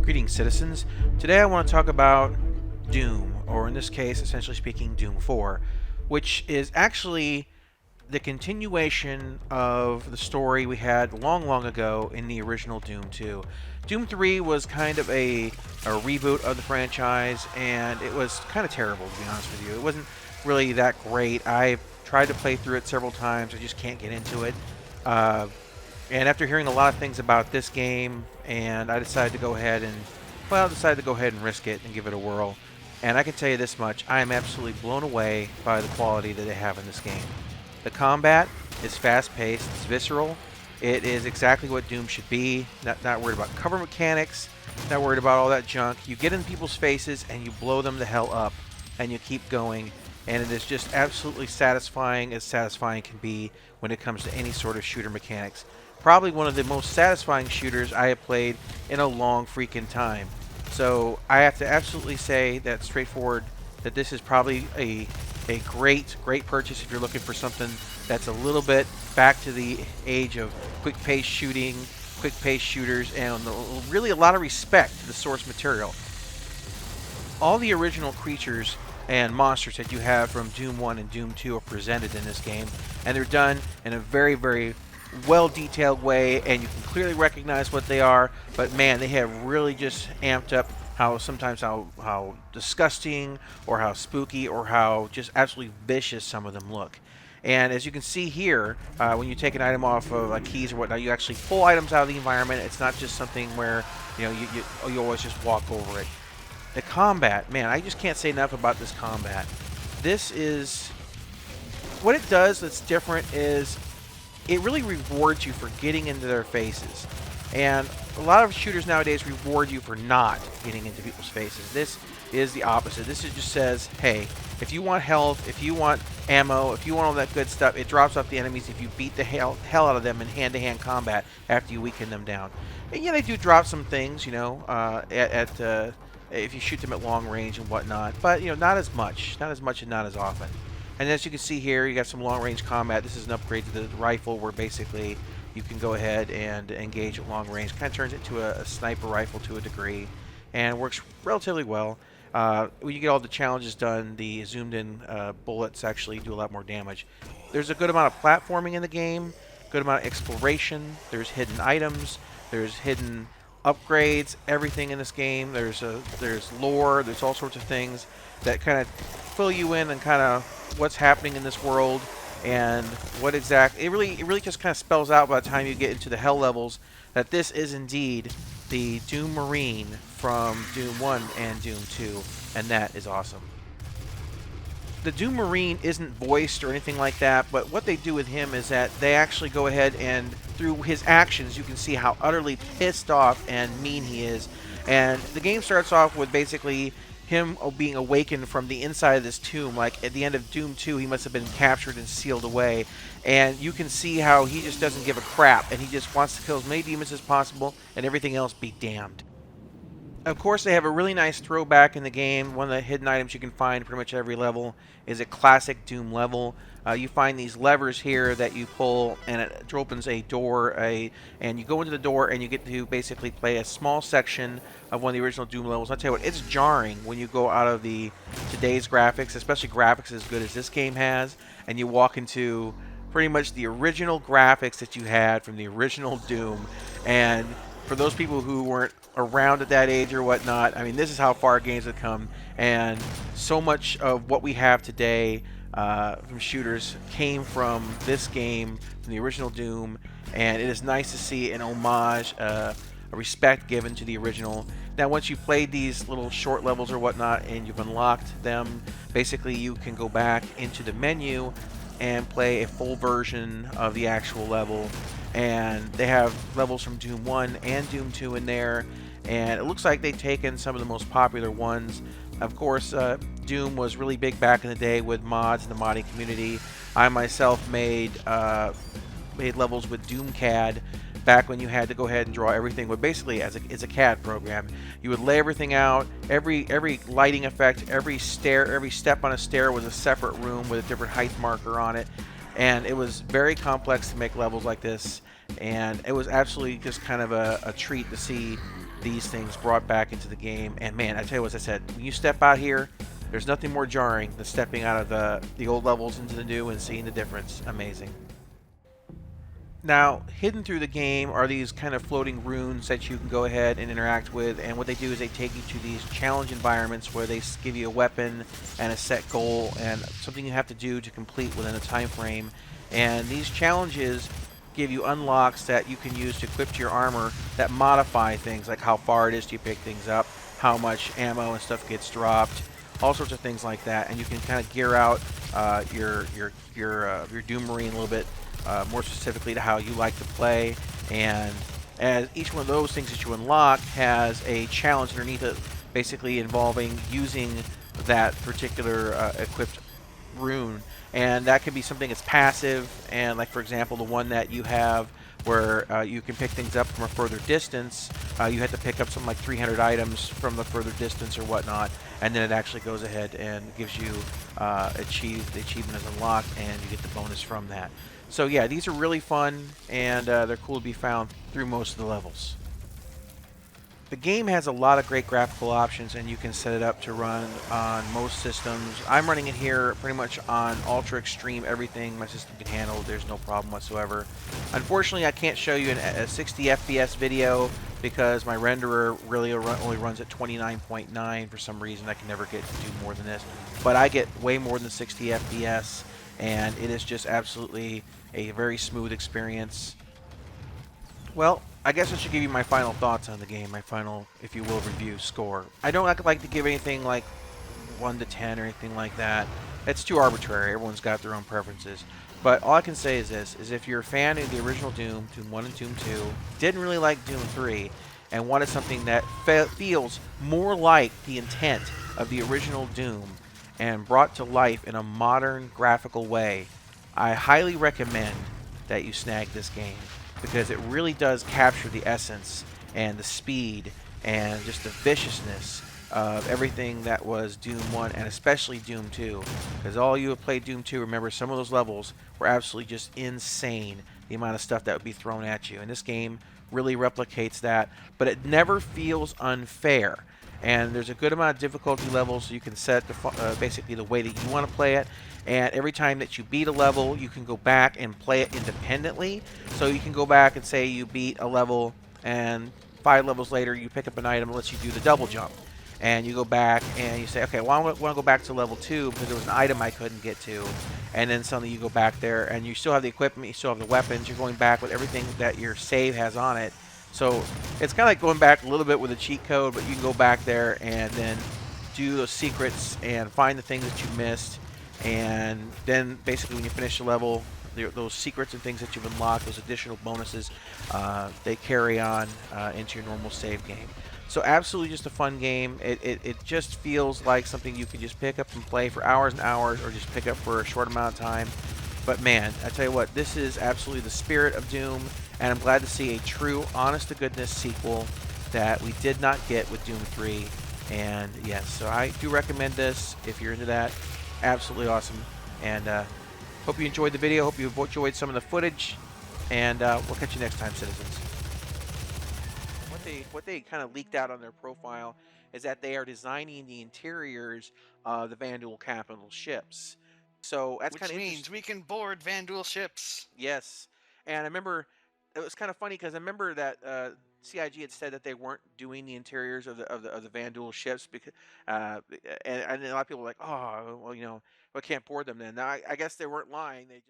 Greetings, citizens. Today I want to talk about Doom, or in this case, essentially speaking, Doom 4, which is actually the continuation of the story we had long, long ago in the original Doom 2. Doom 3 was kind of a reboot of the franchise, and it was kind of terrible, to be honest with you. It wasn't really that great. I tried to play through it several times. I just can't get into it. Uh, and after hearing a lot of things about this game, and I decided to go ahead and, risk it and give it a whirl. And I can tell you this much, I am absolutely blown away by the quality that they have in this game. The combat is fast-paced, it's visceral, it is exactly what Doom should be, not worried about cover mechanics, not worried about all that junk. You get in people's faces and you blow them the hell up, and you keep going, and it is just absolutely satisfying as satisfying can be when it comes to any sort of shooter mechanics. Probably one of the most satisfying shooters I have played in a long freaking time. So I have to absolutely say that straightforward that this is probably a great purchase if you're looking for something that's a little bit back to the age of quick-paced shooting, quick-paced shooters, and really a lot of respect to the source material. All the original creatures and monsters that you have from Doom 1 and Doom 2 are presented in this game, and they're done in a very, very well-detailed way, and you can clearly recognize what they are, but man, they have really just amped up how disgusting or how spooky or how just absolutely vicious some of them look. And as you can see here, when you take an item off of like keys or whatnot, you actually pull items out of the environment. It's not just something where you always just walk over it. The combat, man, I just can't say enough about this combat. This is what it does that's different is it really rewards you for getting into their faces. And a lot of shooters nowadays reward you for not getting into people's faces. This is the opposite. This just says, hey, if you want health, if you want ammo, if you want all that good stuff, it drops off the enemies if you beat the hell out of them in hand-to-hand combat after you weaken them down. And yeah, they do drop some things, if you shoot them at long range and whatnot, but not as much and not as often. And as you can see here, you got some long-range combat. This is an upgrade to the rifle where basically you can go ahead and engage at long range. Kind of turns it into a sniper rifle to a degree, and works relatively well. When you get all the challenges done, the zoomed-in bullets actually do a lot more damage. There's a good amount of platforming in the game, good amount of exploration. There's hidden items. There's hidden upgrades. Everything in this game. There's lore. There's all sorts of things that kind of fill you in and kind of what's happening in this world and what exactly it really just kind of spells out by the time you get into the hell levels that this is indeed the Doom Marine from Doom 1 and Doom 2, and that is awesome. The Doom Marine isn't voiced or anything like that, but what they do with him is that they actually go ahead and through his actions you can see how utterly pissed off and mean he is. And the game starts off with basically him being awakened from the inside of this tomb. Like at the end of Doom 2, he must have been captured and sealed away. And you can see how he just doesn't give a crap, and he just wants to kill as many demons as possible, and everything else be damned. Of course, they have a really nice throwback in the game. One of the hidden items you can find pretty much every level is a classic Doom level. You find these levers here that you pull, and it opens a door, and you go into the door, and you get to basically play a small section of one of the original Doom levels. I'll tell you what, it's jarring when you go out of today's graphics, especially graphics as good as this game has, and you walk into pretty much the original graphics that you had from the original Doom. And for those people who weren't around at that age or whatnot, I mean, this is how far games have come, and so much of what we have today from shooters came from this game, from the original Doom, and it is nice to see an homage, a respect given to the original. Now, once you've played these little short levels or whatnot, and you've unlocked them, basically you can go back into the menu and play a full version of the actual level. And they have levels from Doom 1 and Doom 2 in there, and it looks like they've taken some of the most popular ones. Of course, Doom was really big back in the day with mods in the modding community. I myself made levels with DoomCAD back when you had to go ahead and draw everything with basically as a CAD program. You would lay everything out, every lighting effect, every stair, every step on a stair was a separate room with a different height marker on it, and it was very complex to make levels like this, and it was absolutely just kind of a treat to see these things brought back into the game. And man, I tell you what, as I said, when you step out here, there's nothing more jarring than stepping out of the old levels into the new and seeing the difference. Amazing. Now, hidden through the game are these kind of floating runes that you can go ahead and interact with, and what they do is they take you to these challenge environments where they give you a weapon and a set goal and something you have to do to complete within a time frame. And these challenges give you unlocks that you can use to equip to your armor that modify things like how far it is to pick things up, how much ammo and stuff gets dropped, all sorts of things like that. And you can kind of gear out your Doom Marine a little bit more specifically to how you like to play. And as each one of those things that you unlock has a challenge underneath it, basically involving using that particular equipped rune. And that can be something that's passive, and like for example the one that you have where you can pick things up from a further distance. You have to pick up something like 300 items from the further distance or whatnot, and then it actually goes ahead and gives you the achievement is unlocked, and you get the bonus from that. So yeah, these are really fun, and they're cool to be found through most of the levels. The game has a lot of great graphical options, and you can set it up to run on most systems. I'm running it here pretty much on Ultra Extreme, everything my system can handle. There's no problem whatsoever. Unfortunately, I can't show you a 60 FPS video because my renderer really only runs at 29.9 for some reason. I can never get to do more than this. But I get way more than 60 FPS, and it is just absolutely a very smooth experience. Well, I guess I should give you my final thoughts on the game, my final, if you will, review score. I don't like to give anything like 1 to 10 or anything like that. It's too arbitrary. Everyone's got their own preferences. But all I can say is this, is if you're a fan of the original Doom, Doom 1 and Doom 2, didn't really like Doom 3, and wanted something that feels more like the intent of the original Doom and brought to life in a modern graphical way, I highly recommend that you snag this game because it really does capture the essence and the speed and just the viciousness of everything that was Doom 1 and especially Doom 2. Because all you have played Doom 2, remember some of those levels were absolutely just insane, the amount of stuff that would be thrown at you. And this game really replicates that, but it never feels unfair. And there's a good amount of difficulty levels, so you can set basically the way that you want to play it. And every time that you beat a level, you can go back and play it independently. So you can go back and say you beat a level, and 5 levels later you pick up an item that lets you do the double jump. And you go back and you say, okay, well, I want to go back to level 2 because there was an item I couldn't get to. And then suddenly you go back there and you still have the equipment, you still have the weapons, you're going back with everything that your save has on it. So it's kind of like going back a little bit with a cheat code, but you can go back there and then do those secrets and find the things that you missed. And then basically when you finish the level, those secrets and things that you've unlocked, those additional bonuses, they carry on into your normal save game. So absolutely just a fun game. It just feels like something you can just pick up and play for hours and hours or just pick up for a short amount of time. But man, I tell you what, this is absolutely the spirit of Doom, and I'm glad to see a true, honest-to-goodness sequel that we did not get with Doom 3. And yes, so I do recommend this if you're into that. Absolutely awesome. And hope you enjoyed the video. Hope you enjoyed some of the footage. And we'll catch you next time, citizens. What they kind of leaked out on their profile is that they are designing the interiors of the Vanduul capital ships. So that's kind Which of means interesting. we can board Vanduul ships. Yes, and I remember it was kind of funny because I remember that CIG had said that they weren't doing the interiors of the Vanduul ships because and a lot of people were like, oh, well, we can't board them then. Now, I guess they weren't lying. They just